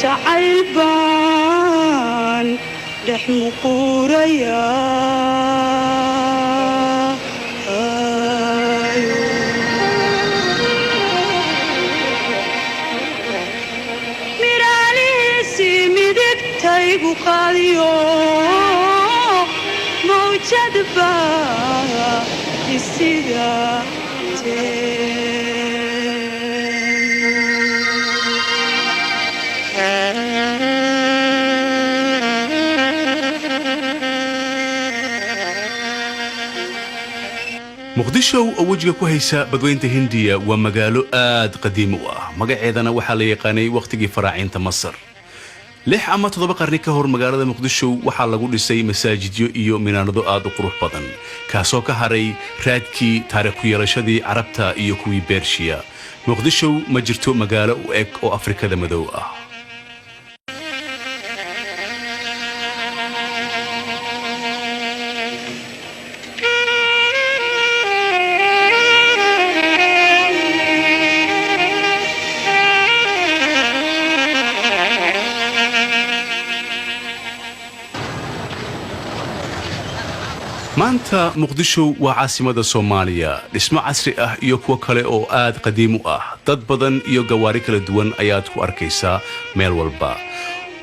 jacaylbaan dhex muquuraya miraalihiisi midigtaygu qaadiyo mawjadba isiga muqdisho oo wajiga ku haysa badweynta hindiya waa magaalo aad qadiim u ah magaceedana waxaa la yaqaanay waqtigii faraacinta masar 6 ama 7 qarni ka hor magaalada muqdisho waxaa lagu dhisay masaajidyo iyo minaarado aad u qurux badan kaasoo ka haray raadkii taariikh ku yeelashadii carabta iyo kuwii beershiya muqdisho ma jirto magaalo u eg oo afrikada madow ah maanta muqdisho waa caasimada Soomaaliya dhismo casri ah iyo kuwa kale oo aad qadiim u ah dad badan iyo gawaari kala duwan ayaad ku arkaysaa meel walba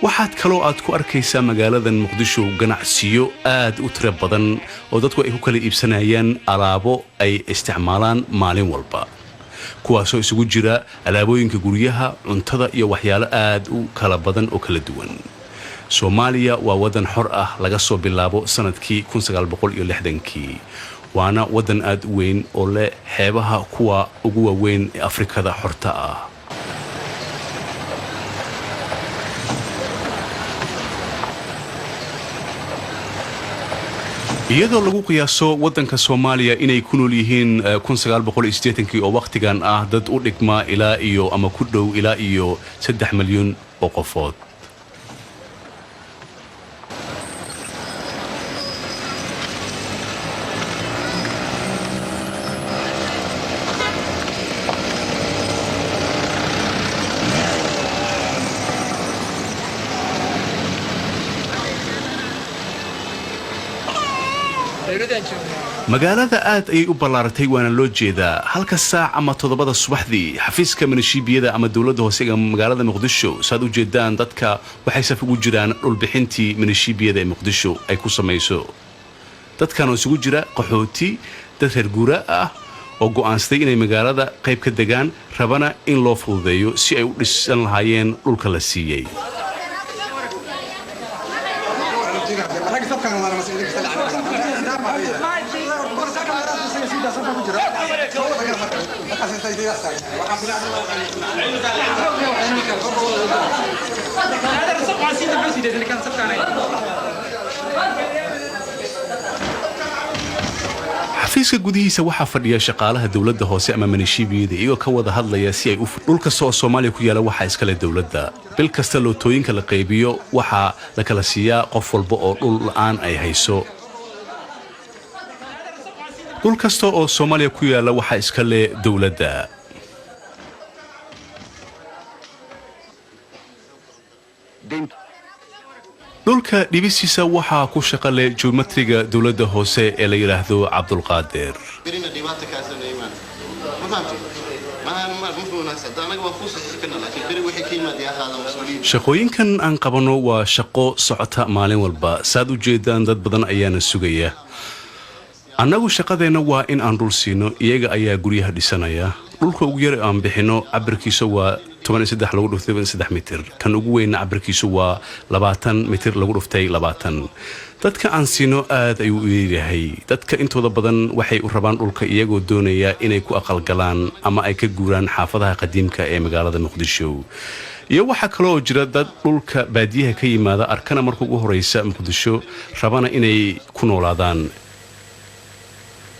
waxaad kaloo aad ku arkaysaa magaaladan muqdisho ganacsiyo aad u tiro badan oo dadku ay ku kala iibsanayaan alaabo ay isticmaalaan maalin walba kuwaasoo isugu jira alaabooyinka guryaha cuntada iyo waxyaalo aad u kala badan oo kala duwan Soomaaliya waa wadan xor ah laga soo bilaabo sanadkii 1960kii waana wadan aad u weyn oo leh xeebaha kuwa ugu waaweyn ee Afrikada xorta ah iyadoo lagu qiyaaso wadanka Soomaaliya inay ku nool yihiin 1980kii oo waqtigan ah dad u dhigma ilaa iyo ama ku dhow ilaa iyo 3 milyan oo qofood magaalada aad ay u ballaaratay waana loo jeedaa halka saac ama 7 subaxdii xafiiska milishiibiyada ama dawladda hoose ee magaalada Muqdisho saad u jeedaan dadka waxay saf ugu jiraan dhulbixintii milishiibiyada ee Muqdisho ay ku sameeyso dadkan oo isugu jira qaxooti dad reer guura ah oo go'aansaday inay magaalada qayb ka degaan rabana in loo fududeeyo si ay u dhisan lahaayeen dhulka la siiyay xafiiska gudihiisa waxaa fadhiya shaqaalaha dawladda hoose ama milishiibiyada iyagoo ka wada hadlaya si ay dhulka Soomaaliya ku yaala waxa iska leh dawladda bil kasta lootooyinka la qaybiyo waxa la kala siiyaa qof walba oo dhul la'aan ay hayso dhul kasta oo Soomaaliya ku yaala waxa iska leh dawladda dhulka dhibisiisa waxaa ku shaqo leh geometriga dawladda hoose ee la yiraahdo Cabdulqaadir shaqooyinkan aan qabano waa shaqo socota maalin walba saad u jeedaan dad badan ayaana sugaya annagu shaqadeena waa in aan dhul siino iyaga ayaa guryaha dhisanaya dhulka ugu yar aan bixino cabirkiisa waa 13 lagu dhuftay 3 mitir kan ugu weyn cabirkiisu waa 20 mitir lagu dhuftay 20 dadka aan siino aad ayuu u yeeyahay dadka intooda badan waxay u rabaan dhulka iyagoo doonaya inay ku aqal galaan ama ay ka guuraan xaafadaha qadiimka ee magaalada Muqdisho iyo waxa kale oo jira dad dhulka baadiyaha ka yimaada arkana markuu ugu horeysa Muqdisho rabana inay ku noolaadaan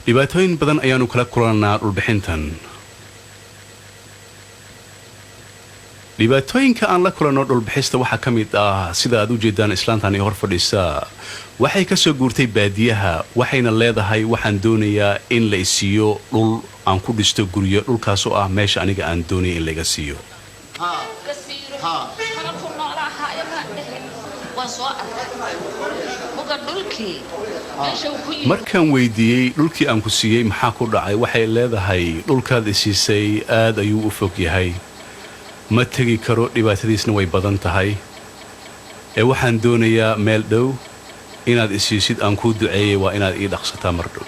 dhibaatooyin badan ayaanu kala kulannaa dhulbixintan dhibaatooyinka aan la kulanno dhulbixista waxa ka mid ah sida aad u jeedaan islaantan hor fadhisa waxay ka soo guurtay baadiyaha waxayna leedahay waxaan doonayaa in la isiiyo dhul aan ku dhisto guriyo dhulkaas oo ah meesha aniga aan doonay in laga siiyo markaan weydiiyey dhulkii aan ku siiyey maxaa ku dhacay waxay leedahay dhulkaad isiisay aad ayuu u fog yahay ma tegi karo dhibaatadiisna way badan tahay ee waxaan doonayaa meel dhow inaad isiisid aan kuu duceeyey waa inaad ii dhaqsataa mar dhow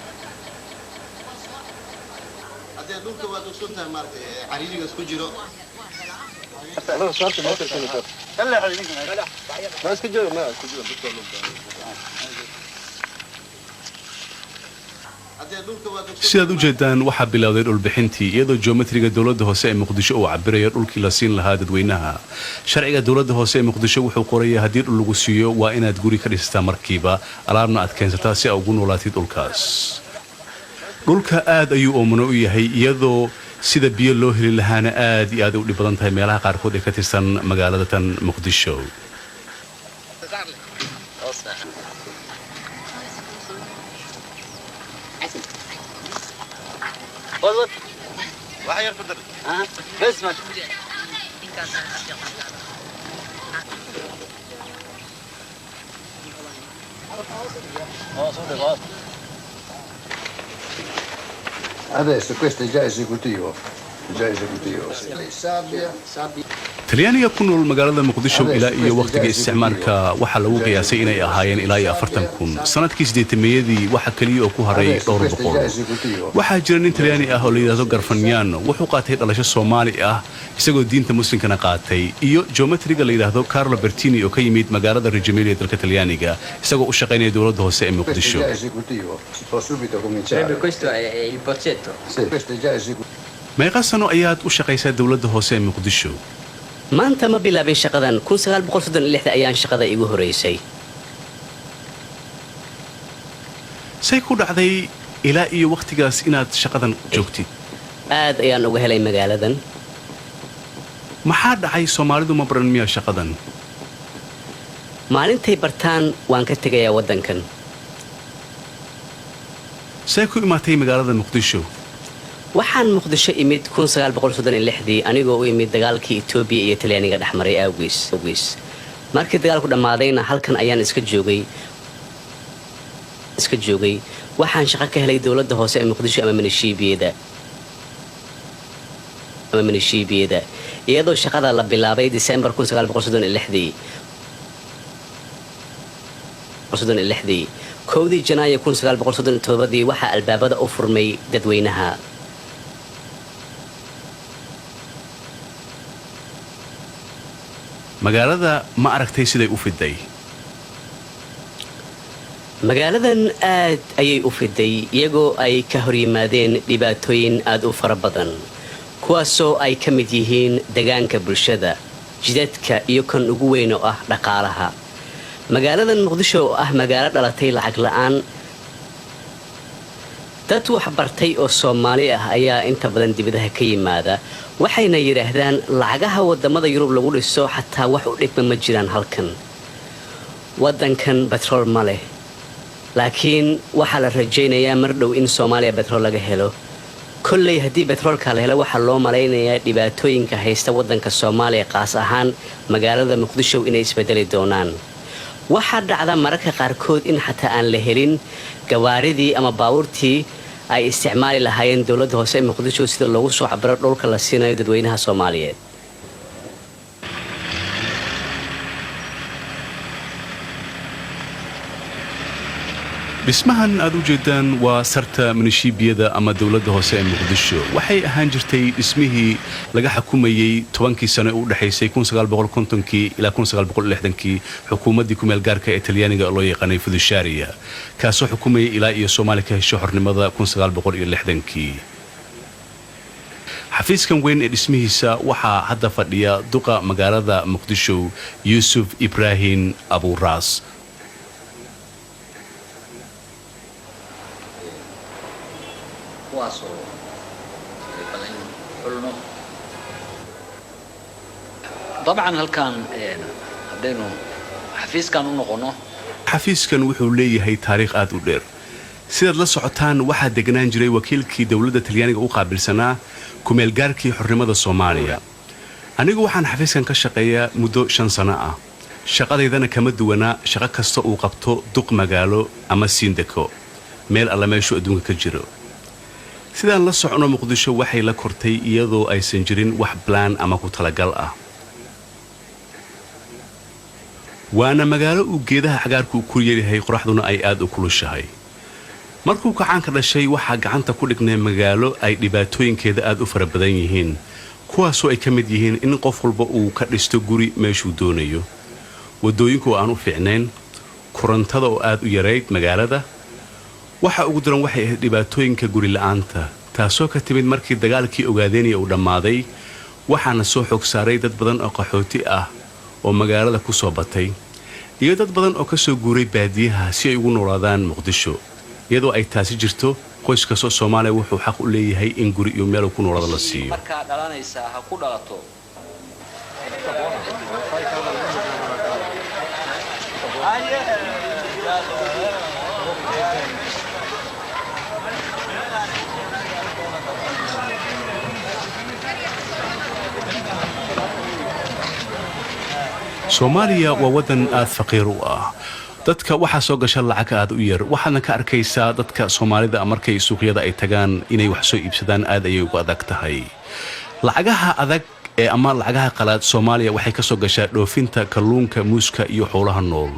sidaad u jeedaan waxaa bilowday dhulbixintii iyadoo geometriga dowladda hoose ee muqdisho uu cabirayo dhulkii la siin lahaa dadweynaha sharciga dowladda hoose ee muqdisho wuxuu qorayaa haddii dhul lagu siiyo waa inaad guri ka dhisataa markiiba alaabna aad keensataa si aad ugu noolaatid dhulkaas dhulka aad ayuu oomano u yahay iyadoo sida biyo loo heli lahaana aad iyo aad u dhib badan tahay meelaha qaarkood ee ka tirsan magaalada tan muqdisho Adesso questo è già esecutivo. talyaaniga ku nool magaalada muqdisho ilaa iyo waqtiga isticmaalka waxaa lagu qiyaasay inay ahaayeen ilaa iyo 40,000 sanadkii 80meeyadii waxa kaliya oo ku haray dhowr boqol waxaa jira nin talyaani ah oo la yiraahdo Garfagnano wuxuu qaatay dhalasho Soomaali ah isagoo diinta muslimkana qaatay iyo geometriga la yiraahdo Carlo Bertini oo ka yimid magaalada Reggio Emilia ee dalka Talyaaniga isagoo u shaqeynaya dowladda hoose ee Muqdisho Questo è il bozzetto. Sì, questo è già esecutivo. meeqa sano ayaad u shaqaysaa dowladda hoose ee Muqdisho maanta ma bilaabay shaqadan 1936 ayaan shaqada igu horeysay say ku dhacday ilaa iyo waqtigaas inaad shaqadan joogtid aad ayaan uga helay magaaladan maxaa dhacay Soomaalidu ma baran miyaa shaqadan maalintay bartaan waan ka tegayaa wadankan say ku imaatay magaalada Muqdisho waxaan muqdisho imid 1936 anigoo u imid dagaalkii Itoobiya iyo Talyaaniga dhexmaray awgees markii dagaalku dhamaadayna halkan ayaan iska joogay waxaan shaqo ka helay dowladda hoose ee Muqdisho ama minishiibiyada iyadoo shaqada la bilaabay December 1936 kowdii Janaayo 1937 waxaa albaabada u furmay dadweynaha magaalada ma aragtay siday u fiday magaaladan aad ayay u fiday iyagoo ay ka hor yimaadeen dhibaatooyin aad u fara badan kuwaasoo ay ka mid yihiin deegaanka bulshada jidadka iyo kan ugu weyn oo ah dhaqaalaha magaaladan Muqdisho oo ah magaalo dhalatay lacag la'aan dad wax bartay oo Soomaali ah ayaa inta badan dibadaha ka yimaada waxayna yiraahdaan lacagaha wadamada Yurub lagu dhiso xataa wax u dhigma ma jiraan halkan wadankan petrol ma leh laakiin waxa la rajaynayaa mar dhow in Soomaaliya petrol laga helo kullay hadii petrolka la helo waxa loo maleynayaa dhibaatooyinka haysta wadanka Soomaaliya qaas ahaan magaalada Muqdisho inay isbedeli doonaan waxa dhacda mararka qaarkood in xataa aan la helin gawaaridii ama baabuurtii ay isticmaali lahaayeen dowladda hoose ee Muqdisho sida loogu soo cabiro dhulka la siinayo dadweynaha Soomaaliyeed dhismahan aad u jeedaan waa sarta minishiibiyada ama dowladda hoose ee Muqdisho waxay ahaan jirtay dhismihii laga xukumayay 10kii sano ee u dhaxaysay 1950kii ilaa 1960kii xukuumaddii ku meel gaarka ee Talyaaniga loo yaqaanay Fudushaariya kaasoo xukumayay ilaa iyo Soomaaliya ka hesho xornimada 1960kii xafiiskan weyn ee dhismihiisa waxaa hadda fadhiya duqa magaalada Muqdisho Yusuf Ibrahim Abu Ras طبعا halkan hadaynu xafiiskan u noqono xafiiskan wuxuu leeyahay taariikh aad u dheer sidaad la socotaan waxaa degnaan jiray wakiilkii dowladda Talyaaniga u qaabilsanaa ku meel gaarkii xornimada Soomaaliya anigu waxaan xafiiskan ka shaqeeyaa muddo 5 sano ah shaqadeydana kama duwana shaqo kasta uu qabto duq magaalo ama siindeko meel alla meeshu adduunka ka jiro sidaan la socono muqdisho waxay la kortay iyadoo aysan jirin wax plan ama ku talagal ah waana magaalo uu geedaha cagaarku ku yeelahay qoraxduna ay aad u kulushahay markuu kacaanka dhashay waxaa gacanta ku dhignay magaalo ay dhibaatooyinkeeda aad u fara badan yihiin kuwaasoo ay ka mid yihiin in qof walba uu ka dhisto guri meeshuu doonayo wadooyinku aan u fiicnayn korontada oo aad u yarayd magaalada waxa ugu daran waxay ahayd dhibaatooyinka guri la'aanta taasoo ka timid markii dagaalkii ogaadeeniya uu dhammaaday waxaana soo xog saaray dad badan oo qaxooti ah oo magaalada ku soo batay iyo dad badan oo ka soo guuray baadiyaha si ay ugu noolaadaan muqdisho iyadoo ay taasi jirto qoys kastoo Soomaaliya wuxuu xaq u leeyahay in guri iyo meel ku noolaado la siiyo marka dhalanaysa ha ku dhalato Soomaaliya waa wadan aad faqiir u ah dadka waxa soo gasha lacag aad u yar waxaana ka arkaysaa dadka Soomaalida markay suuqyada ay tagaan inay wax soo iibsadaan aad ayay ugu adag tahay lacagaha adag ee ama lacagaha qalaad Soomaaliya waxay ka soo gashaa dhoofinta kalluunka muuska iyo xoolaha nool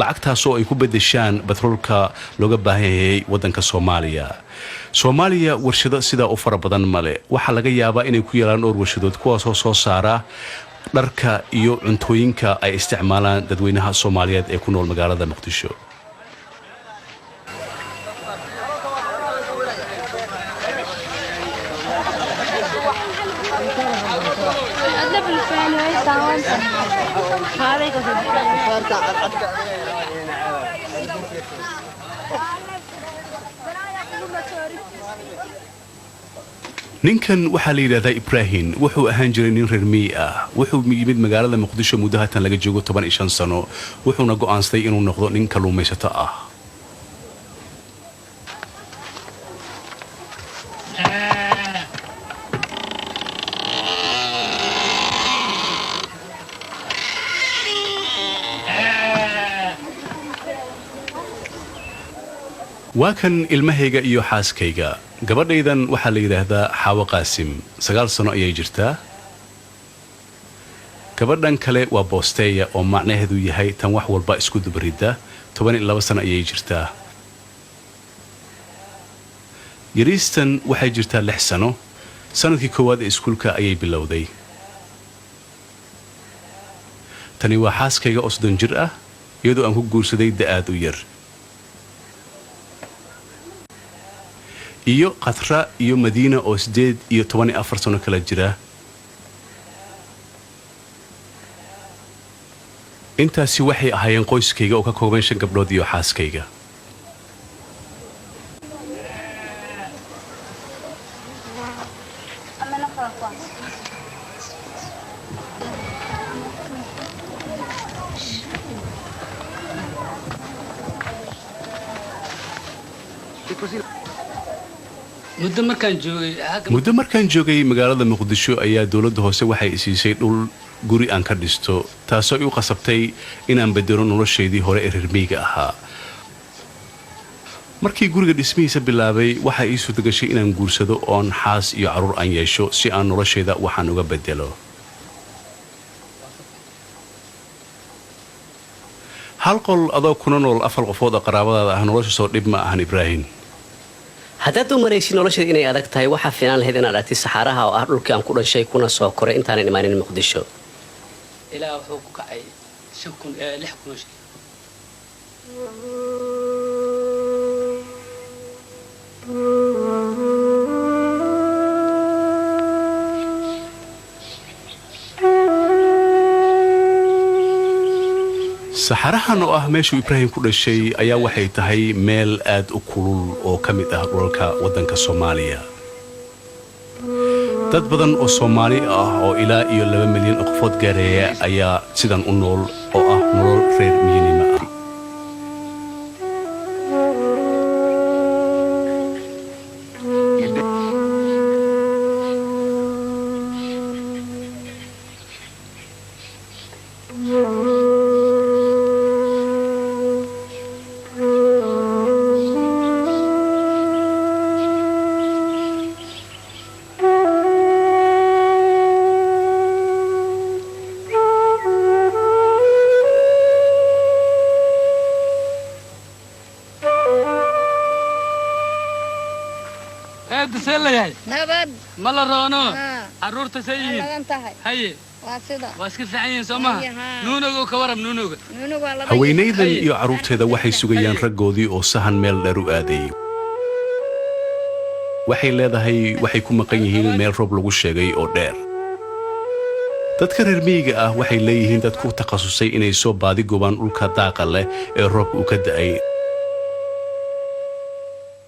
lacagtaas oo ay ku bedeshaan batroolka looga baahan yahay wadanka Soomaaliya warshado sida u fara badan male waxa laga yaabaa inay ku yeelaan dhowr warshadood kuwaas oo soo saara dharka iyo cuntooyinka ay isticmaalaan dadweynaha Soomaaliyeed ee ku nool magaalada Muqdisho ninkan waxa la yiraahdaa Ibrahim wuxuu ahaan jiray nin reer miyi ah wuxuu yimid magaalada Muqdisho muddo haatan laga joogo 15 sano wuxuuna go'aansaday inuu noqdo nin kalluumaysato ah waa kan ilmahayga iyo xaaskayga gabadhaydan waxa la yiraahdaa Xaawo Qaasim 9 sano ayay jirtaa gabadhan kale waa Boosteeya oo macnaheedu yahay tan wax walba isku dubarida 12 sano ayay jirtaa Yariistan waxay jirtaa 6 sano sanadkii koowaad ee iskuulka ayay bilowday tani waa xaaskayga oo 30 jir ah iyadoo aan ku guursaday da'aad u yar iyo Qatra iyo Madiina oo 8 iyo 14 sano kala jira intaasi waxay ahaayeen qoyskayga oo ka kooban 5 gabdhood iyo xaaskayga muddo markaan joogay magaalada Muqdisho ayaa dawladda hoose waxay siisay dhul guri aan ka dhisto taasoo ay u qasabtay inaan bedelo nolosheedii hore ee reer miyiga ahaa markii guriga dhismihiisa bilaabay waxa ii suurtagashay inaan guursado oon xaas iyo caruur aan yeesho si aan nolosheeda waxaan uga bedelo hal qol adoo kuna nool 4 qofood oo qaraabadaada ah nolosha soo dhib ma ahan Ibrahim haddaad u maraysid nolosheeda inay adag tahay waxaa fiican lahayd inaad aragtid saxaaraha oo ah dhulkii aan ku dhashay kuna soo koray intaanan imaanin Muqdisho ilaa wuxuu ku kacay 6,000 saxarahan oo ah meeshuu Ibrahim ku dhashay ayaa waxay tahay meel aad u kulul oo ka mid ah dhulka wadanka Soomaaliya dad badan oo Soomaali ah oo ilaa iyo 2 milyan oo qofood gaareeya ayaa sidan u nool oo ah nolol reer miyiga ah سيلا ياي نبض ملا رونو ها عرورتا سيين لغا انتهي هاي واسدا واسكت فعين سوما نونوغو كورم نونوغو نونو waa laba haweenaydan iyo carruurteeda waxay sugayaan raggoodii oo sahan meel dheer u aaday waxay leedahay waxay ku maqan yihiin meel roob lagu sheegay oo dheer dadka reer miyiga ah waxay leeyihiin dad ku takhasusay inay soo baadi goobaan dhulka daaqa leh ee roobka uu ka da'ay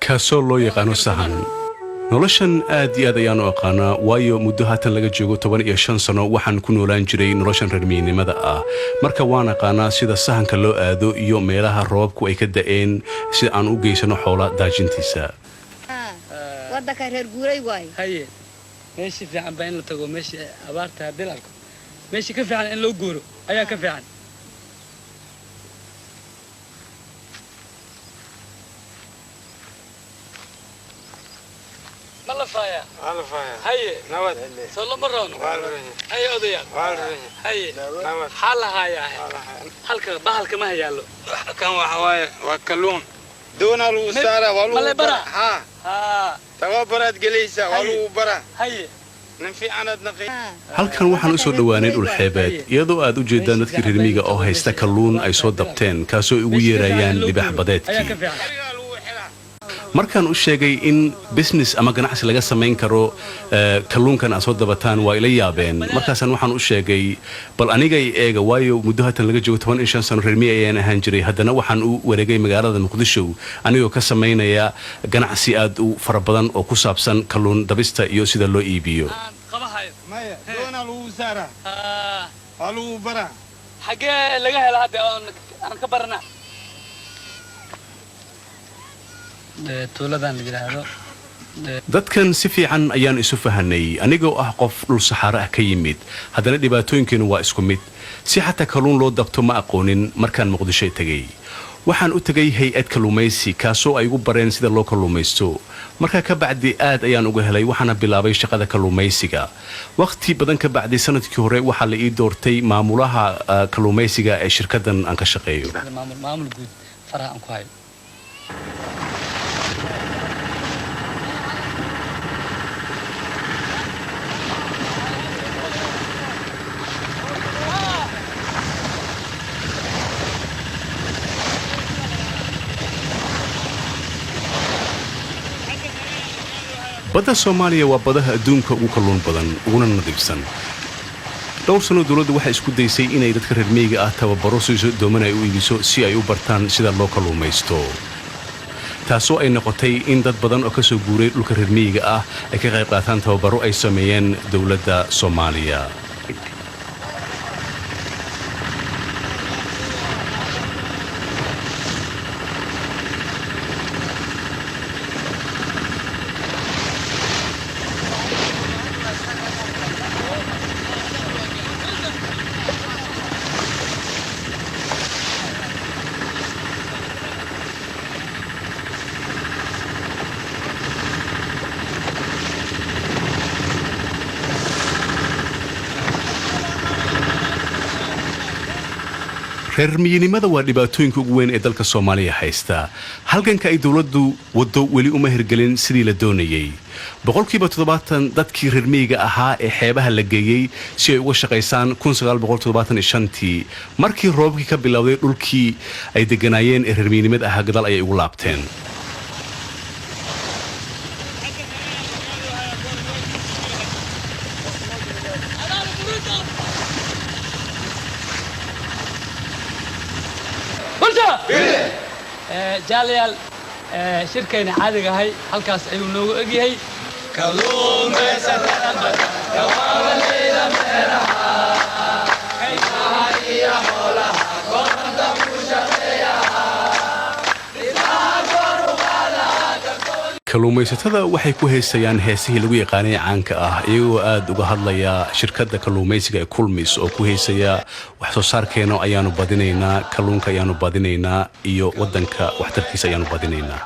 kaasoo loo yaqaano sahan noloshan aad iyo aad ayaan u aqaanaa waayo muddo haatan laga joogo 15 sano waxaan ku noolaan jiray noloshan reer miyignimada ah marka waan aqaanaa sida sahanka loo aado iyo meelaha roobku ay ka da'een si aan u geysano xoola daajintiisa waddanka reer guuray waay هاي ماشي في عم بين لتقو ماشي أبارتها دلالكم ماشي كيف عن إن لو جورو أيا كيف عن ملا فايا هاي نود صلوا مرون هاي أضياء هاي حالها هاي حالك بحالك ما هي له كان وحواي وكلون دون الوسارة والو ملا برا ها تغبرت جليسة والو برا هاي نفي عند نقي halkan waxaan u soo dhowaanay dhul xeebeed iyadoo aad u jeedaan dadkii reer miyiga oo haysta kalluun ay soo dabteen kaasoo ugu yeerayaan libaax badeedkii markaan u sheegay in business ama ganacsi laga samayn karo kalluunkan aad soo dabataan waa ila yaabeen markaasaan waxaan u sheegay bal aniga eega waayo muddo haatan laga joogo 15 sano reer miyi ayaan ahaan jiray haddana waxaan u wareegay magaalada muqdisho anigoo ka samaynaya ganacsi aad u fara badan oo ku saabsan kalluun dabista iyo sida loo iibiyo مايا دون الوسارة والو برا حاجة لقاها لهذا أنا كبرنا تولدان اللي هذا dadkan si fiican ayaan isu fahanay anigoo ah qof dhul saxaara ah ka yimid haddana dhibaatooyinkeenu waa isku mid si xataa kalluun loo dabto ma aqoonin markaan muqdisho tagay waxaan u tagay hay'ad kalluumaysi kaasoo ay ugu bareen sida loo kalluumaysto markaa ka bacdi aad ayaan uga helay waxaana bilaabay shaqada kalluumaysiga waqti badan ka bacdi sanadkii hore waxaa la ii doortay maamulaha kalluumaysiga ee shirkaddan aan ka shaqeeyo maamul guud faraha aan ku hayo badda Soomaaliya waa badaha adduunka ugu kalluun badan uguna nadiifsan dhowr sano dawladdu waxay isku daysay inay dadka reer miyiga ah tababaro siiso dooman ay u iibiso si ay u bartaan sida loo kalluumaysto taasoo ay noqotay in dad badan oo ka soo guuray dhulka reer miyiga ah ay ka qayb qaataan tababaro ay sameeyeen dawladda Soomaaliya reer miyinimada waa dhibaatooyinka ugu weyn ee dalka Soomaaliya haysta halganka ay dawladdu wado weli uma hirgelin sidii la doonayay boqolkiiba 70 dadkii reer miyiga ahaa ee xeebaha la geeyay si ay uga shaqeysaan 1975tii markii roobkii ka bilowday dhulkii ay deganaayeen ee reer miyinimada ahaa gadaal ayay ugu laabteen جاليال شركة عادي هاي هالكاس أيو نوع أجي كلهم بيسافرون كواب الليلة مرحا كيف هي حولها كنت مشتاقة kalluumaysatada waxay ku heesayaan heesihii lagu yaqaanay caanka ah iyagoo aad uga hadlaya shirkadda kalluumaysiga ee Kulmis oo ku heesaya wax soo saarkeena ayaanu badinaynaa kalluunka ayaanu badinaynaa iyo wadanka waxtarkiisa ayaanu badinaynaa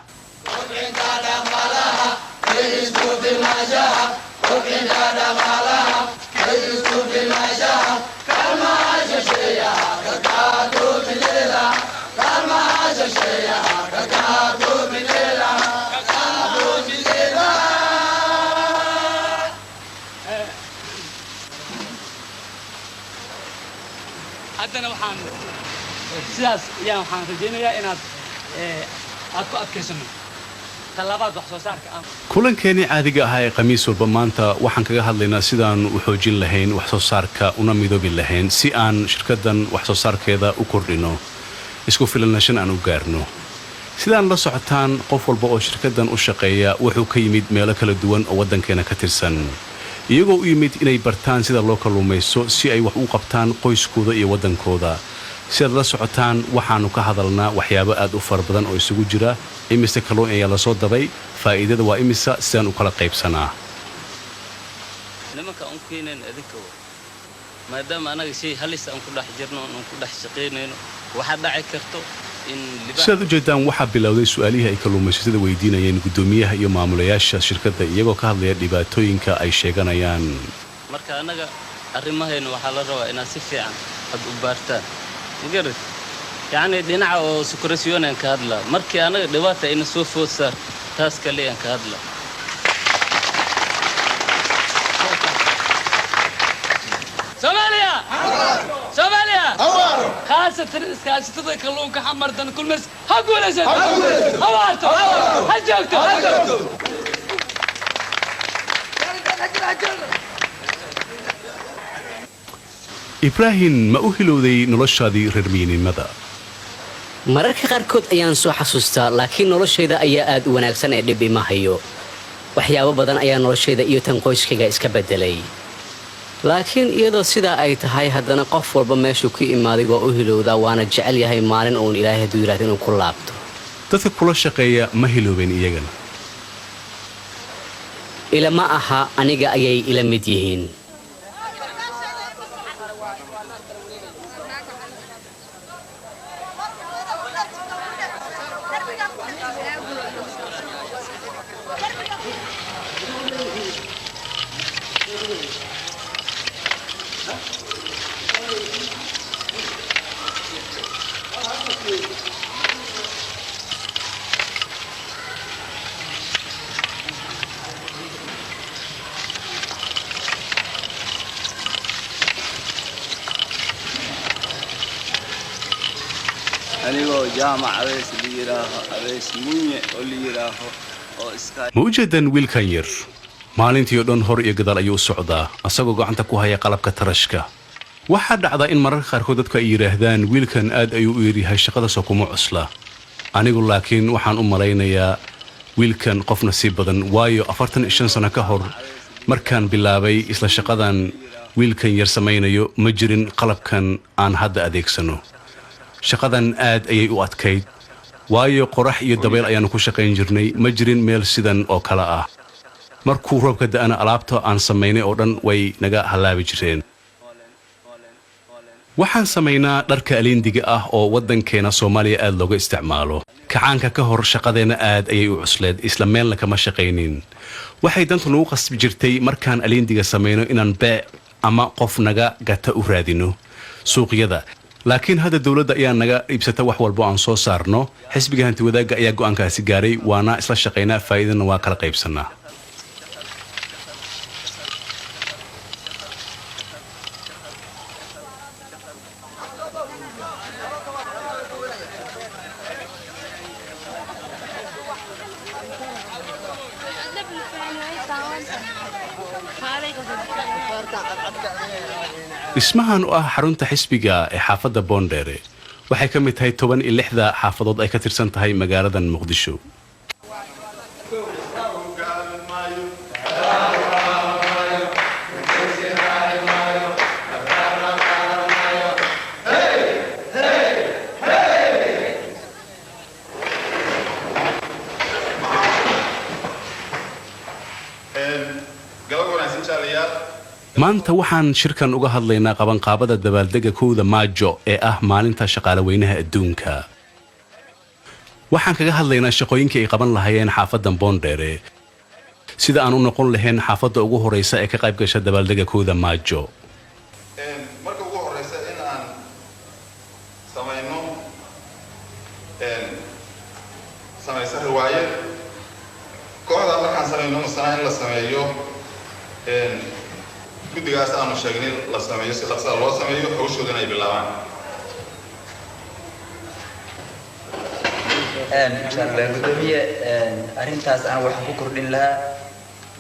haddana waxaan sidaas ayaan waxaan rajaynayaa inaad aad ku adkaysano talabaad wax soo saarka ah kulankeenii caadiga ahaa ee khamiis walba maanta waxaan kaga hadlaynaa sidaan u xoojin lahayn wax soo saarka una midoobi lahayn si aan shirkaddan wax soo saarkeeda u kordhino isku filnaanshan aan u gaarno sidaan la socotaan qof walba oo shirkaddan u shaqeeya wuxuu ka yimid meelo kala duwan oo waddankeena ka tirsan iyagoo u yimid inay bartaan sida loo kalluumaysto si ay wax u qabtaan qoyskooda iyo waddankooda sidaad la socotaan waxaannu ka hadalnaa waxyaabo aad u fara badan oo isugu jira imise kalluun ayaa la soo dabay faa'iidada waa imisa sidaan u kala qaybsanaa nimanka aan keenayn adinka maadaama anaga shay halis aan ku dhex jirno aan ku dhex shaqaynayno waxa dhaci karto in sidaad u jeedaan waxaa bilowday su'aalihii ay kalluumaysatada weydiinayeen guddoomiyaha iyo maamulayaasha shirkadda iyagoo ka hadlaya dhibaatooyinka ay sheeganayaan marka anaga arrimahayna waxaa la rabaa inaad si fiican aad u baartaan magarad yacni dhinaca oo sukurasyoonaan ka hadlaa markii anaga dhibaata ina soo food saar taas kale aan ka hadlaa Soomaaliya khaasatan iskaashatada kalluunka xamardan kulmis ha guulaysan ha waarto ha joogto ibraahim ma u hilowday noloshaadii reer miyinnimada mararka qaarkood ayaan soo xasuustaa laakiin noloshayda ayaa aad u wanaagsan ee dhib ima hayo waxyaabo badan ayaa noloshayda iyo tan qoyskayga iska beddelay laakiin iyadoo sidaa ay tahay haddana qof walba meeshuu ku imaaday waa u hilowdaa waana jecel yahay maalin uun ilaahay hadduu yidhahdo inuu ku laabto dadka kula shaqeeya ma hiloobeen iyagana ilama aha aniga ayay ila mid yihiin anigoo jaamac adeys liyiraaho adeys munye oo liyiraaho oo iska ma u jeedaan wiilkan yar maalintii oo dhan hor iyo gadaal ayuu u socdaa asagoo gacanta ku haya qalabka tarashka waxaa dhacdaa in mararka qaarkood dadku ay yidhaahdaan wiilkan aad ayuu u yaryahay shaqadaasoo kuma cusla anigu laakiin waxaan u malaynayaa wiilkan qof nasiib badan waayo 45 sano ka hor markaan bilaabay isla shaqadan wiilkan yar samaynayo ma jirin qalabkan aan hadda adeegsano shaqadan aad ayay u adkayd waayo qorax iyo dabayl ayaannu ku shaqayn jirnay ma jirin meel sidan oo kale ah markuu roobka da'ana alaabta aan samaynay oo dhan way naga hallaabi jireen waxaan samaynaa dharka aliindiga ah oo waddankeena soomaaliya aad looga isticmaalo kacaanka ka hor shaqadeenna aad ayay u cusleed isla meelna kama shaqaynin waxay dantu nagu qasbi jirtay markaan aliindiga samayno inaan beec ama qof naga gata u raadino suuqyada laakiin hadda dawladda ayaa naga iibsata wax walbo aan soo saarno xisbiga hanti wadaagga ayaa go'aankaasi gaaray waana isla shaqaynaa faa'iidana waa kala qaybsannaa dhismahan u ah xarunta xisbiga ee xaafadda boondheere waxay ka mid tahay 16 xaafadood ay ka tirsan tahay magaaladan muqdisho maanta waxaan shirkan uga hadlaynaa qabanqaabada dabaaldega 1 Maajo ee ah maalinta shaqaale weynaha adduunka waxaan kaga hadlaynaa shaqooyinkii ay qaban lahaayeen xaafadan boondheere sida aan u noqon lahayn xaafadda ugu horeysa ee ka qayb gasha dabaaldega 1 Maajo marka ugu horeysa in aan samayno samaysa riwaayad kooxda markaan samayno masana in la sameeyo guddigaas aanu sheegnay la sameeyo si dhaqsa loo sameeyo hawshoodana ay bilaabaan gudoomiye arrintaas aan wax ku kordhin lahaa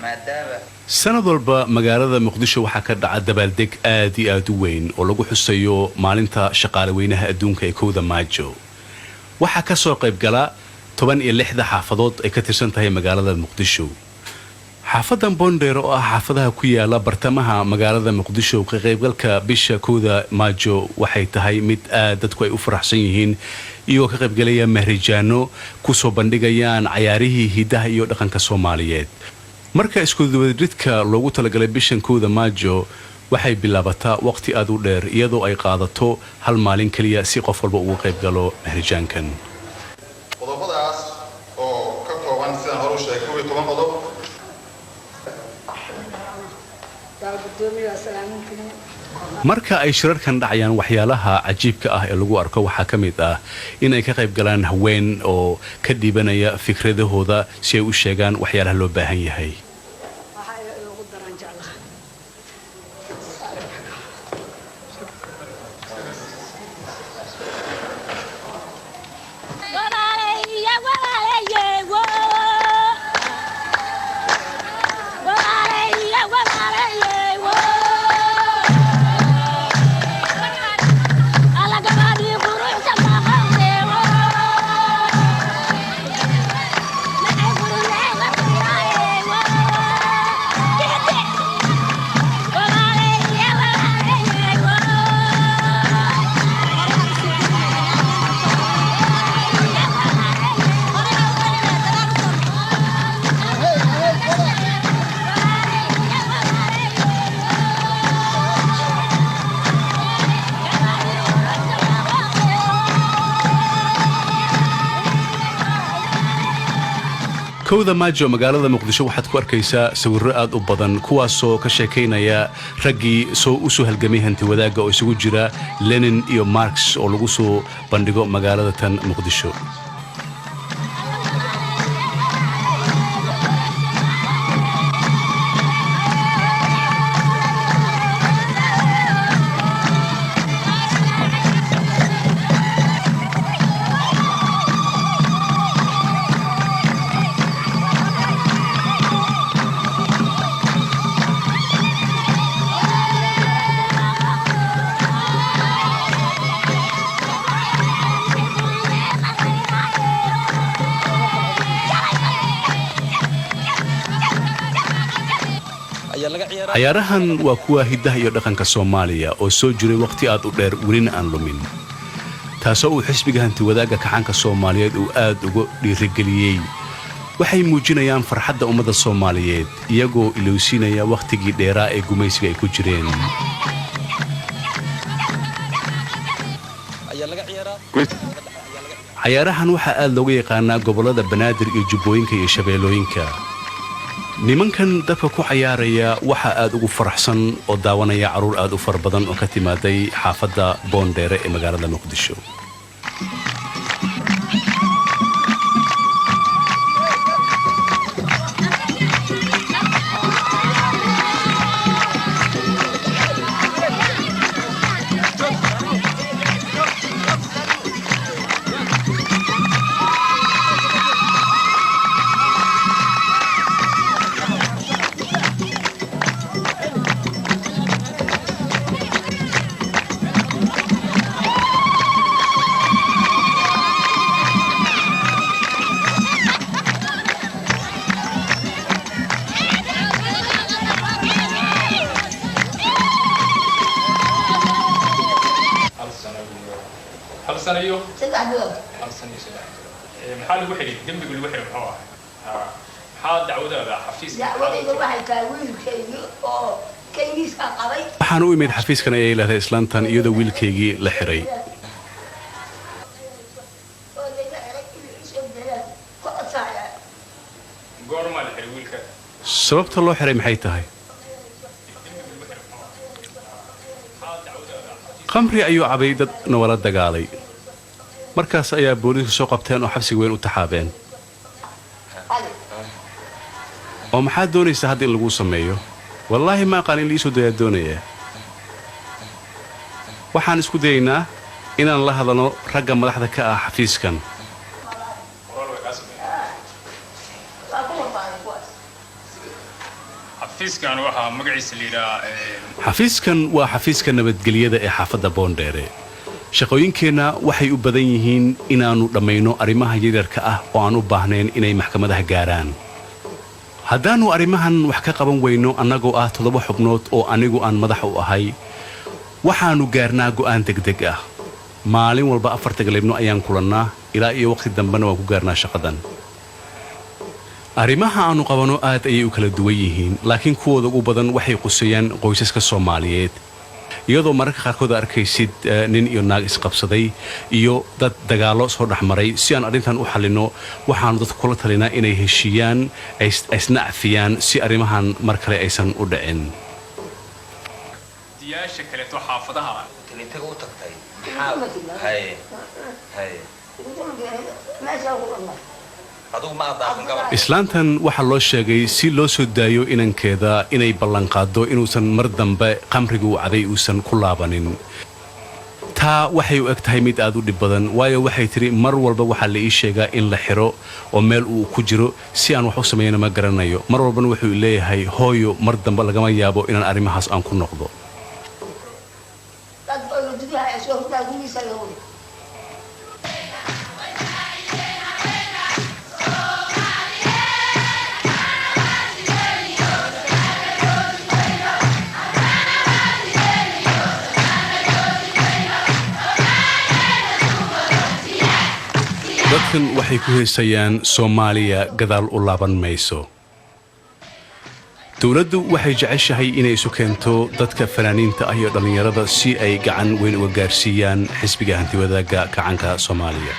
maadaama sanad walba magaalada muqdisho waxaa ka dhaca dabaaldeg aad iyo aad u weyn oo lagu xusayo maalinta shaqaale weynaha adduunka ee 1 Maajo waxaa ka soo qayb gala 16 xaafadood ay ka tirsan tahay magaalada muqdisho xaafadan Boondheer oo ah xaafadaha ku yaala bartamaha magaalada muqdisho ka qaybgalka bisha 1 Maajo waxay tahay mid aad dadku ay u faraxsan yihiin iyo ka qaybgalaya mahrijaano ku soo bandhigayaan ciyaarihii hidaha iyo dhaqanka Soomaaliyeed marka isku duwadridka loogu talagalay bishan 1 Maajo waxay bilaabataa waqti aad u dheer iyadoo ay qaadato hal maalin kaliya si qof walba uga qayb galo mahrijaankan qodobadaas oo ka kooban sidaan hore u sheegay 12 qodob marka ay shirarkan dhacayaan waxyaalaha cajiibka ah ee lagu arko waxaa ka mid ah in ay ka qayb galaan haween oo ka dhiibanaya fikradahooda si ay u sheegaan waxyaalaha loo baahan yahay kowda Maajo magaalada muqdisho waxaad ku arkaysaa sawirro aad u badan kuwaasoo ka sheekaynaya raggii u soo halgamay hanti wadaaga oo isugu jira Lenin iyo Marx oo lagu soo bandhigo magaalada tan muqdisho ciyaarahan waa kuwa hidaha iyo dhaqanka Soomaaliya oo soo jiray waqti aad u dheer welina aan lumin taasoo uu xisbiga hanti wadaaga kacanka Soomaaliyeed uu aad uga dhiirigeliyay waxay muujinayaan farxadda ummadda Soomaaliyeed iyagoo ilowsinaya waqtigii dheeraa ee gumaysiga ay ku jireen ciyaarahan waxaa aad looga yaqaanaa gobolada Banaadir iyo Jubbooyinka iyo Shabeellooyinka nimankan dadka ku ciyaaraya waxa aad ugu faraxsan oo daawanaya caruur aad u far badan oo ka timaaday xaafadda Boondheer ee magaalada Muqdisho waxaan u imid xafiiskan ayay leedahay islaantan iyadoo wiilkaygii la xiray sababta loo xiray maxay tahay qamri ayuu cabay dadna wala dagaalay markaas ayaa booliisku soo qabteen oo xabsiga weyn u taxaabeen oo maxaa doonaysaa hadda in lagu sameeyo wallaahi ma aqaan in liisoo dayaa doonaya waxaan isku dayaynaa inaan la hadalno ragga madaxda ka ah xafiiskan xafiiskan waa xafiiska nabadgelyada ee xaafadda boondheere shaqooyinkeenna waxay u badan yihiin inaannu dhammayno arrimaha yaryarka ah oo aan u baahnayn inay maxkamadaha gaaraan haddaannu arrimahan wax ka qaban weyno annagoo ah 7 xubnood oo anigu aan madax u ahay waxaannu gaarnaa go'aan degdeg ah maalin walba 4 galabno ayaan kulannaa ilaa iyo waqti dambena waan ku gaarnaa shaqadan arrimaha aanu qabano aad ayay u kala duwan yihiin laakiin kuwooda ugu badan waxay quseeyaan qoysaska Soomaaliyeed iyadoo mararka qaarkood arkaysid nin iyo naag isqabsaday iyo dad dagaalo soo dhaxmaray si aan arrintan u xalino waxaanu dadku kula talinaa inay heshiiyaan isna afiyaan si arrimahan mar kale aysan u dhicin diyaasha kale to xaafadaha inta u tagtay hay islaantan waxaa loo sheegay si loo soo daayo inankeeda inay ballanqaado inuusan mar dambe qamrigu caday uusan ku laabanin taa waxay u eg tahay mid aad u dhib badan waayo waxay tiri mar walba waxaa la ii sheegaa in la xiro oo meel uu ku jiro si aan wax u sameeyana ma garanayo mar walbana wuxuu leeyahay hooyo mar dambe lagama yaabo inaan arrimahaas aan ku noqdo dadkan waxay ku heesayaan Soomaaliya gadaal u laaban mayso dawladdu waxay jeceshahay inay isu keento dadka fanaaniinta ah iyo dhalinyarada si ay gacan weyn uga gaarsiiyaan xisbiga hantiwadaaga kacanka Soomaaliya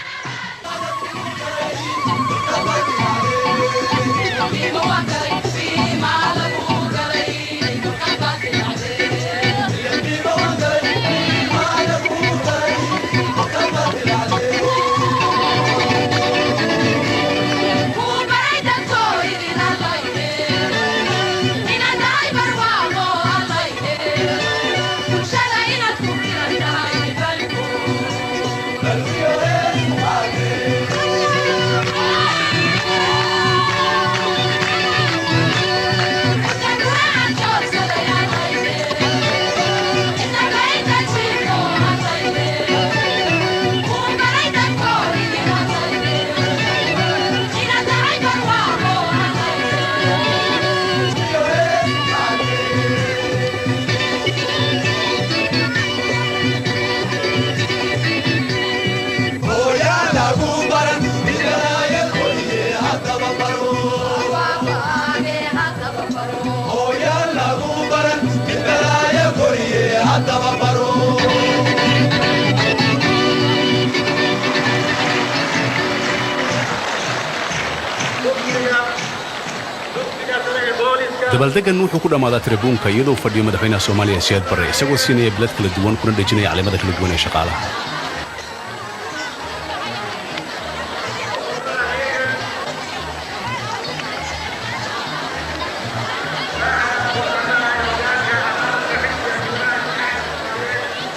dabaldegan wuxuu ku dhamaadaa tribuunka iyadoo fadhiyo madaxweynaha Soomaaliya Siyaad Barre isagoo siinaya bilad kala duwan kuna dhajinaya calaamada kala duwan ee shaqaalaha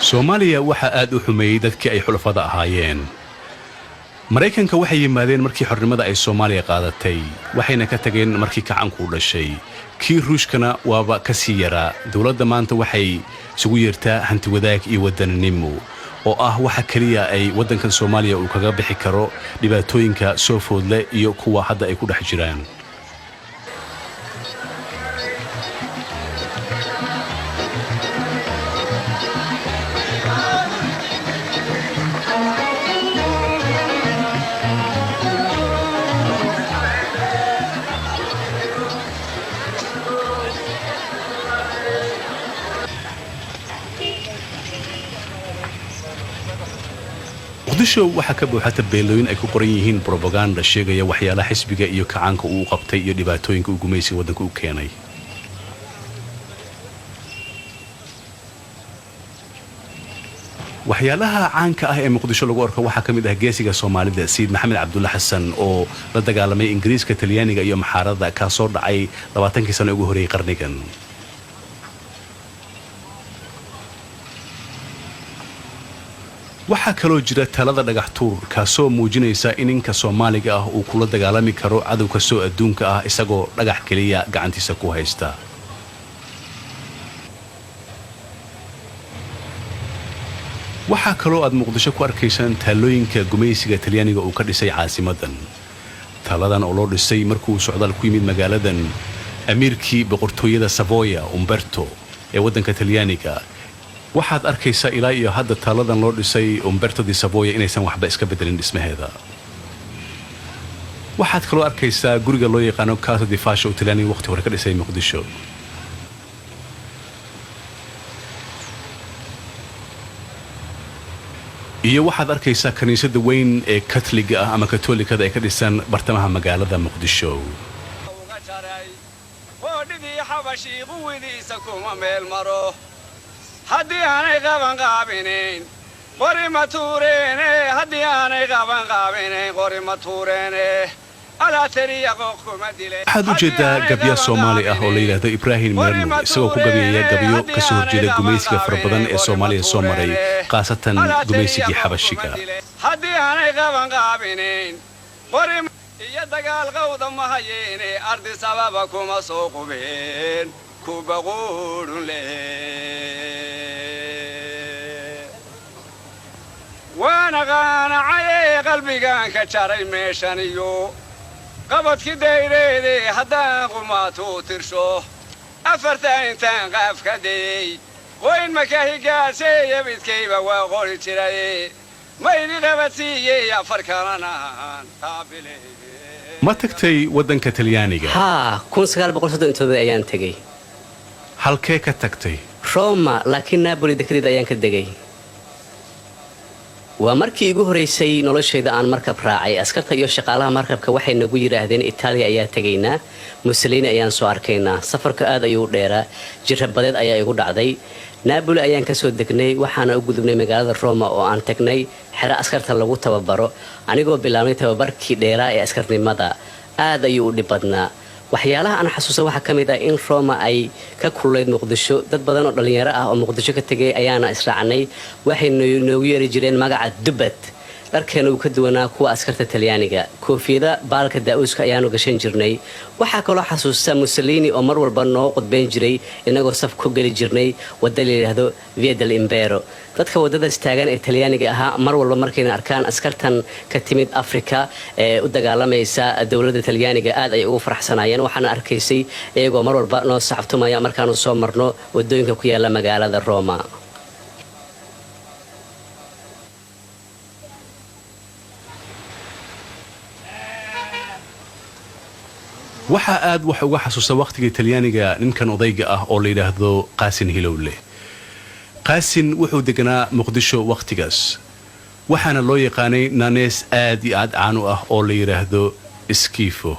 Soomaaliya waxa aad u xumeeyay dadkii ay xulafada ahaayeen Mareykanka waxay yimaadeen markii xornimada ay Soomaaliya qaadatay waxayna ka tageen markii kacanku u dhashay kii Ruushkana waaba ka sii yaraa dawladda maanta waxay isugu yeertaa hanti wadaag iyo wadanimo oo ah waxa kaliya ay wadankan Soomaaliya uu kaga bixi karo dhibaatooyinka soo foodle iyo kuwa hadda ay ku dhex jiraan muqdisho waxa ka buuxata beelooyin ay ku qoran yihiin propaganda sheegaya waxyaalaha xisbiga iyo kacaanka uu qabtay iyo dhibaatooyinka uu gumaysiga wadanka u keenay waxyaalaha caanka ah ee muqdisho lagu arko waxa kamid ah geesiga Soomaalida Sayid Maxamed Cabdulla Xasan oo la dagaalamay Ingiriiska Talyaaniga iyo maxaarada ka soo dhacay 20 sano ugu horeeyay qarnigan waxaa kaloo jira talada dhagax tuur kaasoo muujinaysa in ninka Soomaaliga ah uu kula dagaalami karo cadow kastoo adduunka ah isagoo dhagax kaliya gacantiisa ku haysta. waxaa kaloo aad Muqdisho ku arkaysaan taalooyinka gumaysiga Talyaaniga uu ka dhisay caasimadan. taladan oo loo dhisay markuu socdaal ku yimid magaaladan amiirkii boqortooyada Savoia Umberto ee waddanka Talyaaniga. waxaad arkaysaa ilaa iyo hadda taladan loo dhisay Umberto di Savoia inaysan waxba iska bedelin dhismaheeda. waxaad kaloo arkaysaa guriga loo yaqaano Casa di Fascio oo Talyaaniga waqti hore ka dhisay Muqdisho. iyo waxaad arkaysaa kaniisada weyn ee Katoliga ah ama Katoolikada ay ka dhisan bartamaha magaalada Muqdisho. haddii aanay qaban qaabinayn qori ma tuureene haddii aanay qaban qaabinayn qori ma tuureene waxaad u jeedaa gabya Soomaali ah oo la yiraahdo Ibrahim Mirno isagoo ku gabyaya gabyo ka soo horjeeda gumaysiga fara badan ee Soomaaliya soo maray qaasatan gumaysigii Xabashiga. haddii aanay qaban qaabinayn qori iyo dagaal qowda ma hayeen ardi sababa kuma soo qubeen ku baqoodun وانا قانعي قلبي كان كجاري ميشانيو قبض كديريدي هدا قماتو ترشو أفرتين تنقف كدي وين مكاهي قاسي يبيت كيبا وغوري تراي ميني غبتي يا فركانا قابلي ما تكتي ودنك تليانيغا ها 1937 ayaan tagay halkee ka tagtay Roma laakiin Napoli dekreed ayaan ka degay waa markii ugu horeysay noloshayda aan markab raacay askarta iyo shaqaalaha markabka waxay nagu yiraahdeen Itaaliya ayaa tagaynaa Mussolini ayaan soo arkaynaa safarka aad ayuu dheeraa jirabadeed ayaa igu dhacday Napoli ayaan ka soo degnay waxaana u gudubnay magaalada Roma oo aan tagnay xira askarta lagu tababaro anigoo bilaabnay tababarkii dheeraa ee askarnimada aad ayuu u dhibadnaa waxyaalaha aan xasuusto waxa kamid ah in Roma ay ka kuleed Muqdisho dad badan oo dhalinyaro ah oo Muqdisho ka tagay ayaana israacnay waxay noogu yeeri jireen magaca Dubad dharkeena uu ka duwanaa kuwa askarta Talyaaniga koofiyada baalka daawuska ayaanu gashan jirnay waxa kale xasuusta Mussolini oo mar walba noo qodbeen jiray inagoo saf ku gali jirnay wada la yiraahdo Via dell'Impero dadka wadada istaagan ee Talyaaniga ahaa mar walba markayna arkaan askartan ka timid Afrika ee u dagaalamaysa dawladda Talyaaniga aad ay ugu faraxsanaayeen waxaana arkaysay iyagoo mar walba noo saxabtumaya markaanu soo marno wadooyinka ku yaala magaalada Roma waxa aad wax uga xasuusta waqtigii Talyaaniga ninkan odayga ah oo la yiraahdo Qaasin Hilowle Qaasin wuxuu deganaa Muqdisho waqtigaas waxaana loo yaqaanay nanees aad iyo aad caan u ah oo la yiraahdo Iskifo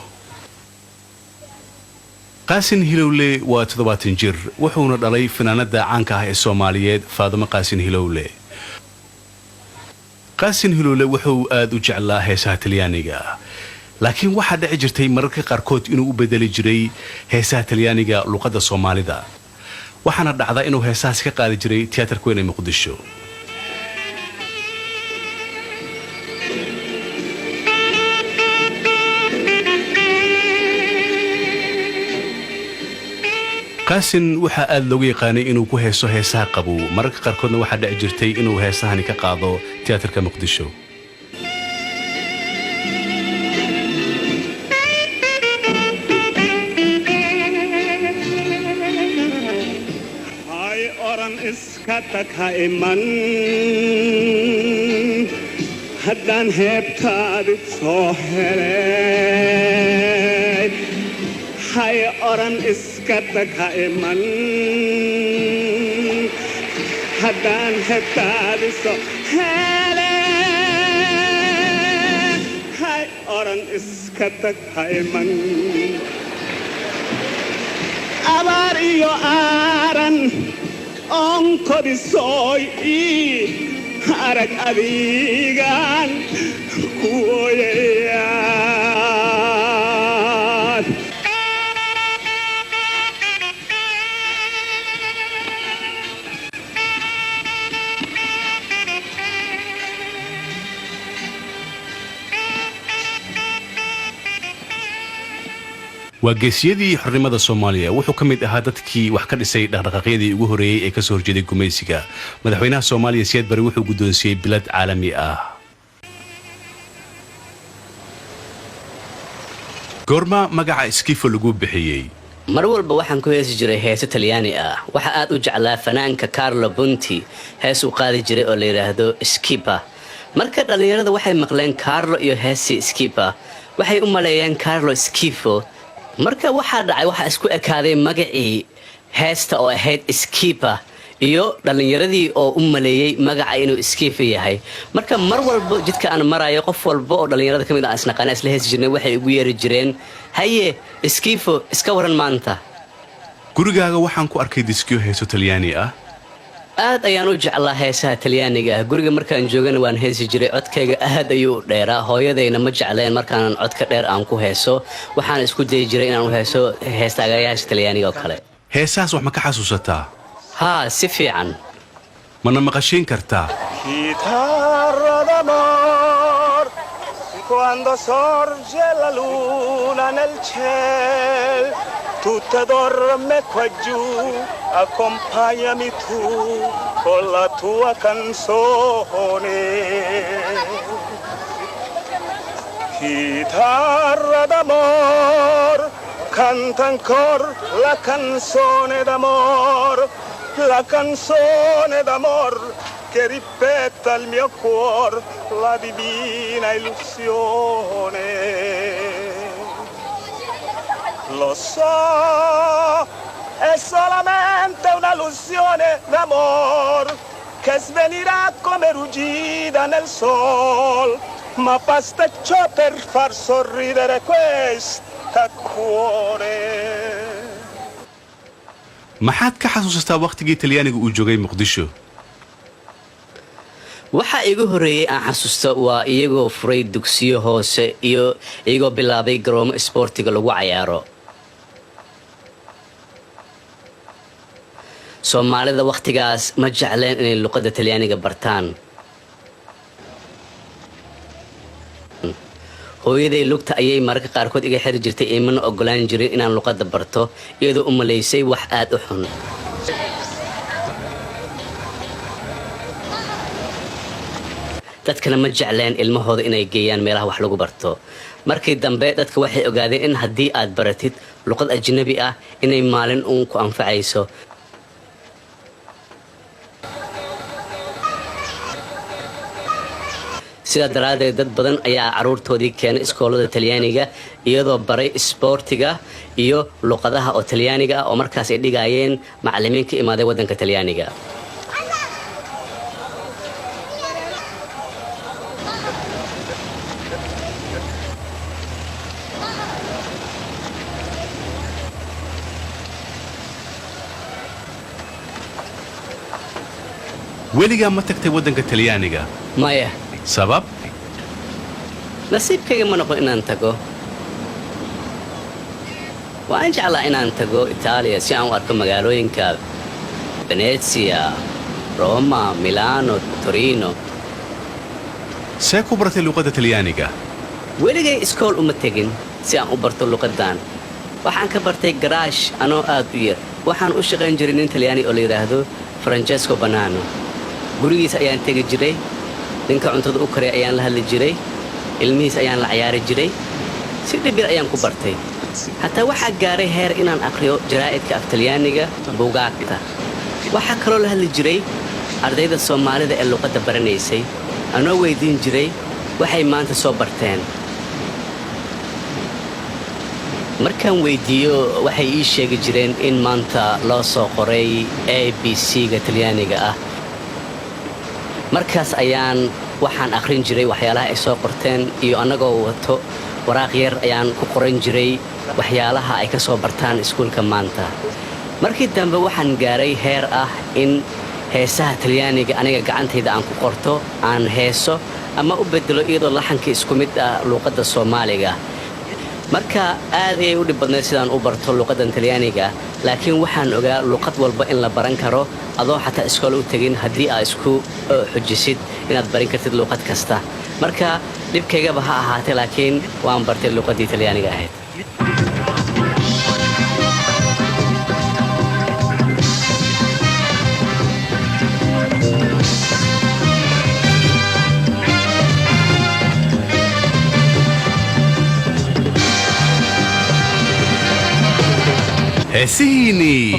Qaasin Hilowle waa 70 jir wuxuuna dhalay fanaanada caanka ah ee Soomaaliyeed Faadimo Qaasin Hilowle Qaasin Hilowle wuxuu aad u jeclaa heesaha Talyaaniga laakiin waxa dhici jirtay mararka qaarkood inuu u bedeli jiray heesaha Talyaaniga luqadda Soomaalida waxaana dhacda inuu heesahaas ka qaadi jiray tiyaatarka weyn ee Muqdisho Qaasin waxa aad loogu yaqaanay inuu ku heeso heesaha qabow mararka qaarkoodna waxa dhici jirtay inuu heesahani ka qaado tiyaatarka Muqdisho iskataka iman haddaan heebtaadi soo helay hay oran iskataka iman haddaan heebtaadi soo helay hay oran iskataka iman abaar iyo aaran أنقذ صوي أرك أبيغان كويان waa geesiyadii xornimada Soomaaliya wuxuu ka mid ahaa dadkii wax ka dhisay dhaqdhaqaaqyadii ugu horeeyay ee ka soo horjeeday gumaysiga madaxweynaha Soomaaliya Siyaad Barre wuxuu gudoonsiyay bilad caalami ah goorma magaca Skiffo lagu bixiyay mar walba waxaan ku heesi jiray heeso Talyaani ah waxa aad u jeclaa fanaanka Carlo Ponti hees uu qaadi jiray oo la yiraahdo Skipper marka dhalinyarada waxay maqleen Carlo iyo heesi Skipper waxay u maleeyeen Carlo Skiffo marka waxa dhacay waxa isku ekaaday magacii heesta oo ahayd Skipper iyo dhalinyaradii oo u maleeyay magaca inuu Skipper yahay marka mar walba jidka aan marayo qof walba oo dhalinyarada kamid ah isna qanaas la heesi jirnay waxay ugu yeeri jireen haye Skipper iska waran maanta gurigaaga waxaan ku arkay diskiyo heeso Talyaani ah aad ayaan u jeclaa heesaha Talyaaniga guriga markaan joogana waan heesi jiray codkayga aad ayuu dheeraa hooyadayna ma jecleen markaan codka dheer aan ku heeso waxaan isku day jiray inaan u heeso heestaagayaasha Talyaaniga oo kale heesaas wax ma ka xasuusataa ها سفيعا mana maqashin kartaa Chitarra d'amor quando sorge la luna nel ciel tutta dorme qua giù accompagnami tu con la tua canzone Chitarra d'amor canta ancora la canzone d'amor la canzone d'amor che ripeta il mio cuore la divina illusione lo so è solamente un'illusione d'amor che svenirà come ruggida nel sol ma basta ciò per far sorridere questa cuore maxaad ka xasuusataa waqtigii Talyaaniga uu joogay Muqdisho waxa igu horeeyay aan xasuusto waa iyagoo furay dugsiyo hoose iyo iyagoo bilaabay garoomo sportiga lagu ciyaaro Soomaalida waqtigaas ma jecleen inay luqadda Talyaaniga bartaan hooyaday lugta ayay marka qaarkood iga xiri jirtay iimana ogolaan jirin inaan luqadda barto iyadoo u maleysay wax aad u xun dadkana ma jecleen ilmahooda inay geeyaan meelaha wax lagu barto markii dambe dadka waxay ogaadeen in haddii aad baratid luqad ajnabi ah inay maalin uun ku anfacayso sida daraadeed dad badan ayaa caruurtoodii keenay iskoolada Talyaaniga iyadoo baray sportiga iyo luqadaha oo Talyaaniga oo markaas ay dhigayeen macallimiin ka imaaday wadanka Talyaaniga weligaa ma tagtay wadanka Talyaaniga maya sabab nasiibkayga ma noqon inaan tago waan jeclaa inaan tago Itaaliya si aan u arko magaalooyinka Venezia Roma Milano Torino see ku baratay luqadda Talyaaniga weligay iskool uma tegin si aan u barto luqadan waxaan ka bartay garaash anoo aad u yar waxaan u shaqayn jiray nin Talyaani oo la yiraahdo Francesco Banano gurigiisa ayaan tegi jiray ninka cuntada u karay ayaan la hadli jiray ilmihiis ayaan la ciyaari jiray si dhibir ayaan ku bartay hatta waxa gaaray heer inaan aqriyo jaraa'idka af Talyaaniga buugaagta waxa kaloo la hadli jiray ardayda Soomaalida ee luqadda baranaysay anoo weydiin jiray waxay maanta soo barteen markaan weydiiyo waxay ii sheegi jireen in maanta loo soo qoray ABC-ga Talyaaniga ah markaas ayaan waxaan aqrin jiray waxyaalaha ay soo qorteen iyo anagoo wato waraaq yar ayaan ku qoran jiray waxyaalaha ay ka soo bartaan iskuulka maanta markii dambe waxaan gaaray heer ah in heesaha Talyaaniga aniga gacantayda aan ku qorto aan heeso ama u bedelo iyadoo laxanka isku mid ah luqadda Soomaaliga marka aad ay u dhibadnay sidaan u barto luqadda Talyaaniga laakiin waxaan ogaa luqad walba in la baran karo adoo xataa iskool u tagin haddii aad isku xujisid inaad barin kartid luqad kasta marka dhibkaygaba ha ahaatee laakiin waan bartay luqaddii Talyaaniga ahayd heesihiinii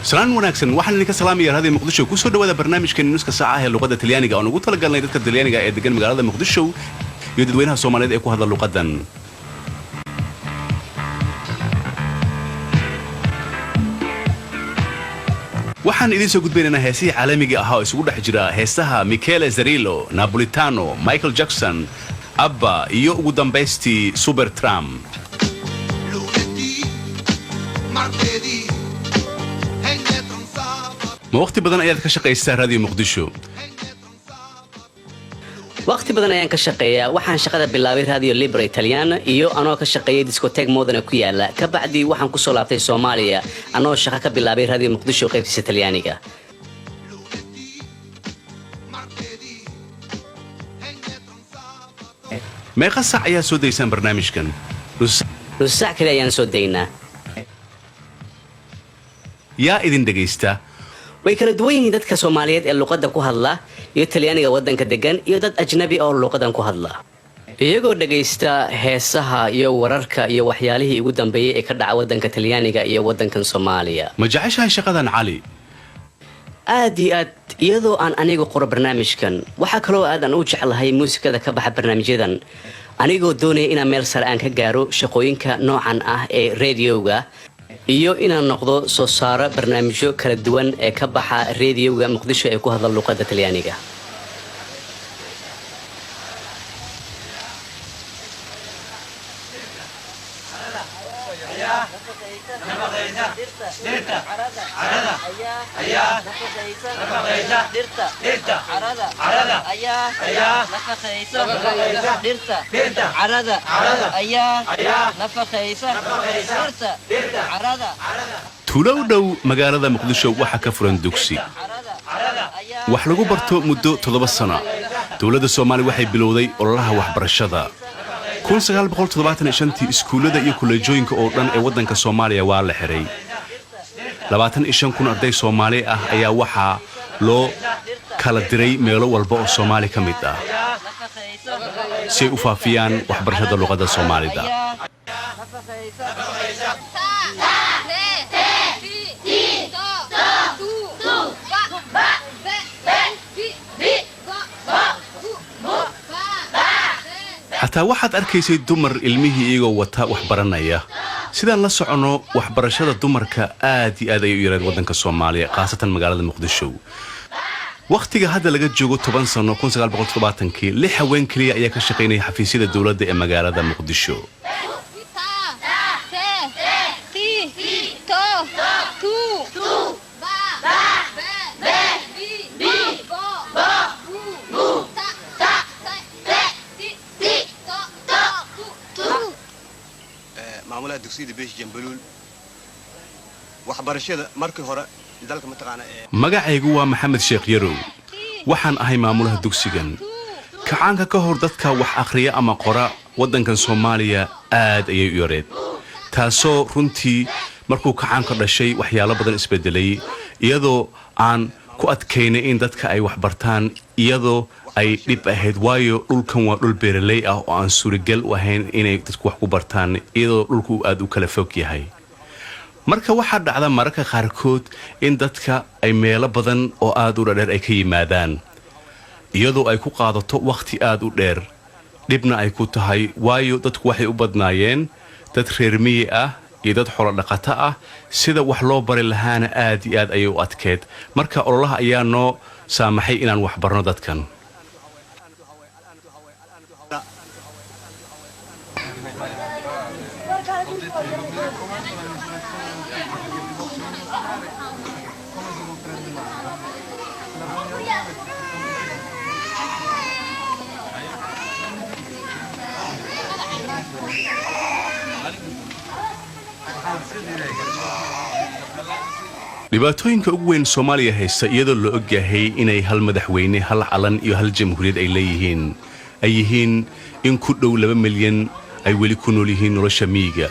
salaan wanaagsan waxaan idinka salaamayaa raadiyo muqdisho ku soo dhawaada barnaamijkeena nuska saaca ah ee luqadda talyaaniga oo ugu talagalnay dadka talyaaniga ee degan magaalada muqdisho iyo dadweynaha Soomaaliyeed ee ku hadla luqadan waxaan idin soo gudbinaynaa heesihii caalamiga ah oo isugu dhex jira heesaha Michele Zarillo, Napolitano, Michael Jackson, Abba iyo ugu dambaystii Supertramp. ma waqti badan ayaad ka shaqaysaa raadiyo muqdisho waqti badan ayaan ka shaqeeyaa waxaan shaqada bilaabay Radio Libre Italiana iyo anoo ka shaqeeyay discotheque modern ku yaala ka bacdi waxaan ku soo laabtay Soomaaliya anoo shaqo ka bilaabay Radio Muqdisho qaybtiisa Talyaaniga meeqa sac ayaa soo daysaan barnaamijkan nus sac kale ayaan soo daynaa yaa idin dhagaysta way kala duwan yihiin dadka Soomaaliyeed ee luqadda ku hadla iyo Talyaaniga wadanka degan iyo dad ajnabi oo luqadan ku hadla iyagoo dhagaysta heesaha iyo wararka iyo waxyaalihii ugu dambeeyay ee ka dhaca wadanka Talyaaniga iyo wadankan Soomaaliya ma jeceshahay shaqadan cali aad iyadoo aan anigu qoro barnaamijkan waxa kale oo aan u jeclahay muusikada ka baxa barnaamijyadan anigoo doonaya inaan meel sare aan ka gaaro shaqooyinka noocan ah ee radioga iyo inaan noqdo soo saaro barnaamijyo kala duwan ee ka baxa radioga Muqdisho ee ku hadla luqadda Talyaaniga tuulo u dhow magaalada muqdisho waxaa ka furan dugsi wax lagu barto muddo 7 sano dowladda Soomaaliya waxay bilowday ololaha waxbarashada 1975 iskuulada iyo kuleejooyinka oo dhan ee wadanka Soomaaliya waa la xiray 25,000 arday Soomaali ah ayaa waxa loo kala diray meelo walba oo Soomaali ka mid ah si ay u faafiyaan waxbarashada luqadda Soomaalida xataa waxaad arkaysay dumar ilmihii iyagoo wata wax baranaya sidaan la socono waxbarashada dumarka aad iyo aad ay u yareen wadanka Soomaaliya qaasatan magaalada Muqdisho waqtiga hadda laga joogo 10 sano 1970kii 6 haween kaliya ayaa ka shaqeynaya xafiisyada dawladda ee magaalada Muqdisho maamulaha dugsiga beesh jambaluul waxbarashada markii hore dalka ma taqaana magacaygu waa Maxamed Sheekh Yarow waxaan ahay maamulaha dugsigan kacaanka ka hor dadka wax akhriya ama qora wadankan Soomaaliya aad ayay u yareed taasoo runtii markuu kacaanka dhashay waxyaalo badan isbedelay iyadoo aan ku adkaynay in dadka ay wax bartaan iyadoo ay dib ahayd waayo dhulkan waa dhul beeraley ah oo aan suuragal u ahayn inay dadku wax ku bartaan iyadoo dhulku aad u kala fog yahay marka waxa dhacda mararka qaarkood in dadka ay meelo badan oo aad u dheer ay ka yimaadaan iyadoo ay ku qaadato waqti aad u dheer dibna ay ku tahay waayo dadku waxay u badnaayeen dad reer miyi ah iyo dad xoolo dhaqato ah sida wax loo bari lahaana aad iyo aad ayay u adkeed marka ololaha ayaa noo saamaxay inaan wax barno dadkan dhibaatooyinka ugu weyn Soomaaliya haysta iyadoo la og yahay inay hal madaxweyne hal calan iyo hal jamhuuriyad ay leeyihiin ay yihiin in ku dhow 2 milyan ay weli ku nool yihiin nolosha miyiga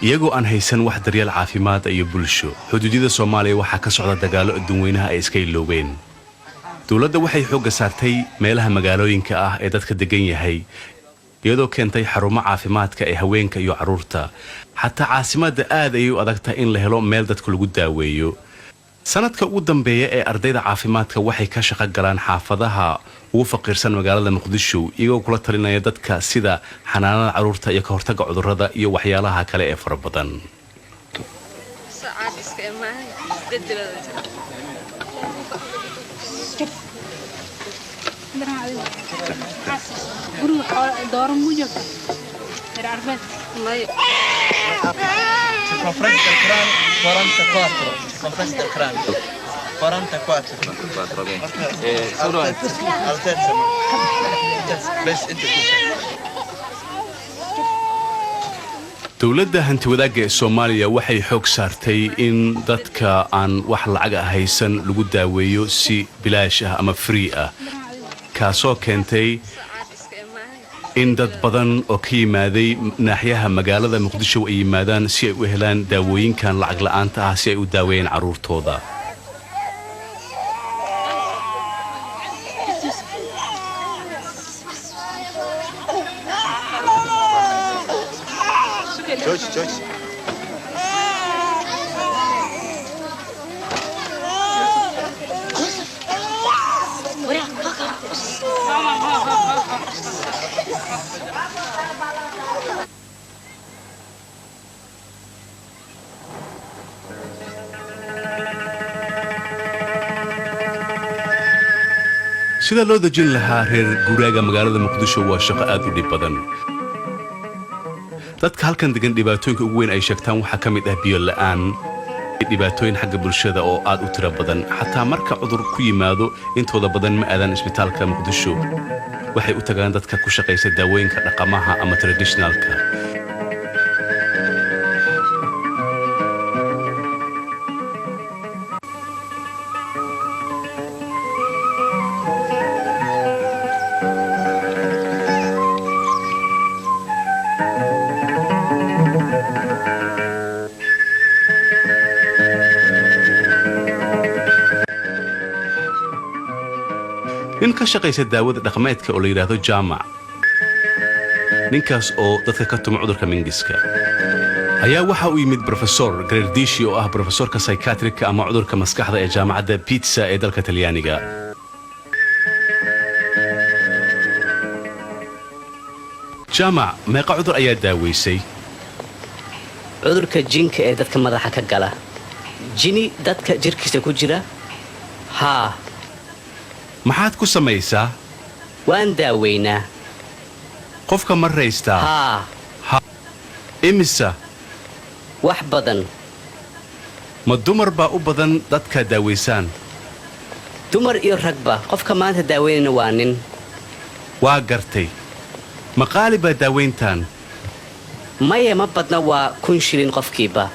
iyagoo aan haysan wax daryeel caafimaad iyo bulsho. xuduudida Soomaaliya waxaa ka socda dagaalo dadweynaha ay iska iloobeen. dawladda waxay xoogga saartay meelaha magaalooyinka ah ee dadka degan yahay, iyadoo keentay xarumo caafimaadka ee haweenka iyo carruurta. xataa caasimadda aad ayay u adagtahay in la helo meel dadka lagu daaweeyo. sanadka ugu dambeeya ee ardayda caafimaadka waxay ka shaqo galaan xaafadaha ugu faqiirsan magaalada Muqdisho, iyagoo kula talinaya dadka sida xanaanada carruurta iyo ka hortagga cudurrada iyo waxyaalaha kale ee fara badan. dawladda hantiwadaagga ee Soomaaliya waxay xoog saartay in dadka aan wax lacag ah haysan lagu daaweeyo si bilaash ah ama free ah, kaasoo keentay in dad badan oo ka yimaaday naaxiyaha magaalada Muqdisho ay yimaadaan si ay u helaan daawooyinkan lacag la'aanta ah si ay u daaweeyaan carruurtooda. George. sida loo dejin lahaa reer guraaga magaalada Muqdisho waa shaqo aad u dhib badan. dadka halkan degan dhibaatooyinka ugu weyn ay sheegtaan waxaa ka mid ah biyo la'aan, dhibaatooyin xagga bulshada oo aad u tiro badan. xataa marka cudur ku yimaado intooda badan ma aadan isbitaalka Muqdisho, waxay u tagaan dadka ku shaqaysa daawooyinka dhaqamaha ama traditionalka. nin ka shaqaysa daawada dhaqameedka oo la yiraahdo Jaamac, ninkaas oo dadka ka tuma cudurka mingiska, ayaa waxa uu yimid Professor Gherardishi oo ah professorka psychiatrika ama cudurka maskaxda ee jaamacadda Pizza ee dalka Talyaaniga. Jaamac, meeqa cudur ayaa daaweysay? cudurka jinka ee dadka madaxa ka gala. jini dadka jirkiisa ku jira? haa. maxaad ku samaysaa? waan daaweynaa. qofka ma raystaa? haa. imisa? wax badan. ma dumar baa u badan dadka daaweysaan? dumar iyo ragba. qofka maanta daaweynayna waa nin. waa gartay. ma qaali baa daaweyntaan? maya, ma badna, waa 1,000 shilin qofkiiba.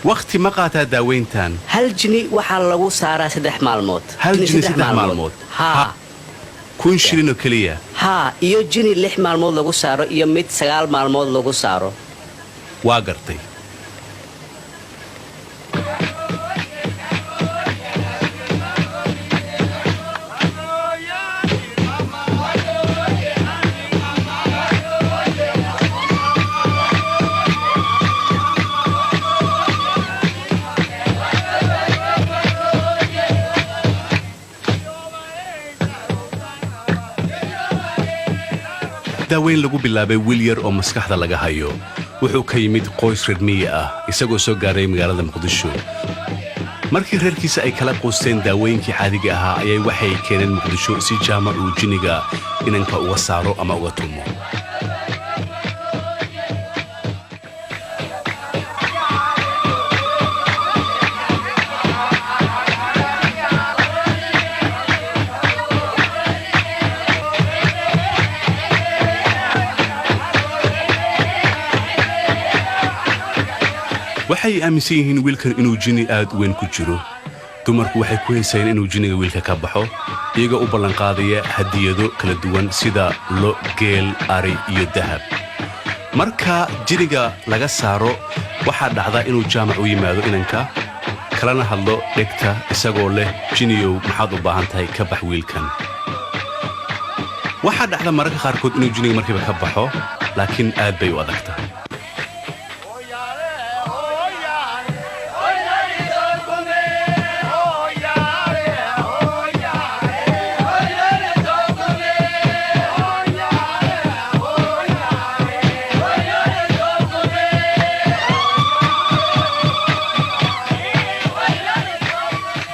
waqti ma qaataa daaweyntaan? hal jini waxaa lagu saaraa 3 maalmood. hal jini 3 maalmood? haa. 1,000 shilin oo keliya? haa, iyo jini 6 maalmood lagu saaro iyo mid 9 maalmood lagu saaro. waa gartay. daaweyn lagu bilaabay wiil yar oo maskaxda laga hayo. wuxuu ka yimid qoys reer miyi ah, isagoo soo gaaray magaalada Muqdisho. markii reerkiisa ay kala qoosteen daawooyinkii caadiga ahaa ayay waxay keeneen Muqdisho si Jaamac uu jiniga inanka uga saaro ama uga tumo. waxay aaminsan yihiin wiilkan inuu jini aad weyn ku jiro. dumarku waxay ku heysayeen inuu jinniga wiilka ka baxo iyaga u ballan qaadaya hadiyado kala duwan sida lo geel ari iyo dahab marka jinniga laga saaro waxa dhacda inuu jaamac u yimaado inanka kalana hadlo dhegta isagoo leh jinniyow maxaad u baahan tahay ka bax wiilkan waxa dhacda mararka qaarkood inuu jinniga markiiba ka baxo laakiin aad bay u adag tahay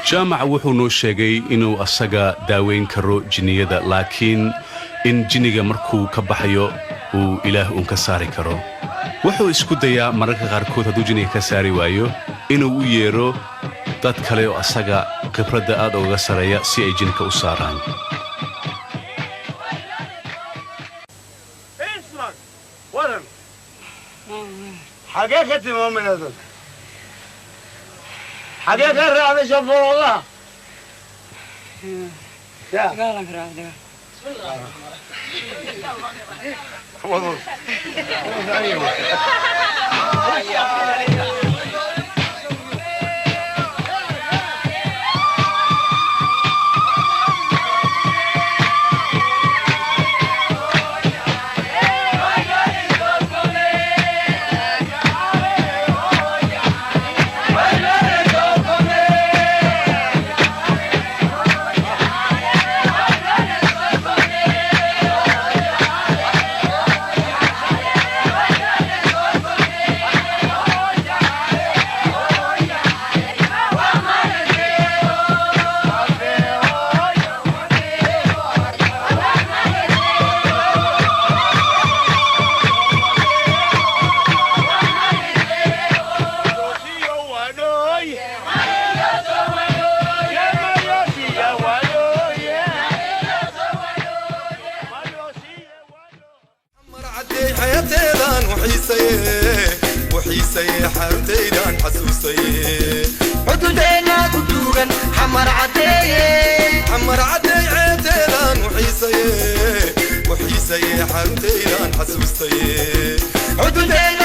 jaamac wuxuu noo sheegay inuu asaga daaweyn karo jinniyada laakiin in jinniga markuu ka baxayo uu ilaah uun ka saari karo wuxuu isku dayaa mararka qaarkood hadduu jinniga ka saari waayo inuu u yeero dad kale oo asaga khibradda aad uga sareeya si ay jinka u saaraan حقيقة مؤمنة حقيقة الرعب شفر الله قالك رعب وحيسي حرتيدان حسوسي حدودنا كدوغن حمر عدي عتيدان وحيسي حرتيدان حسوسي حدودنا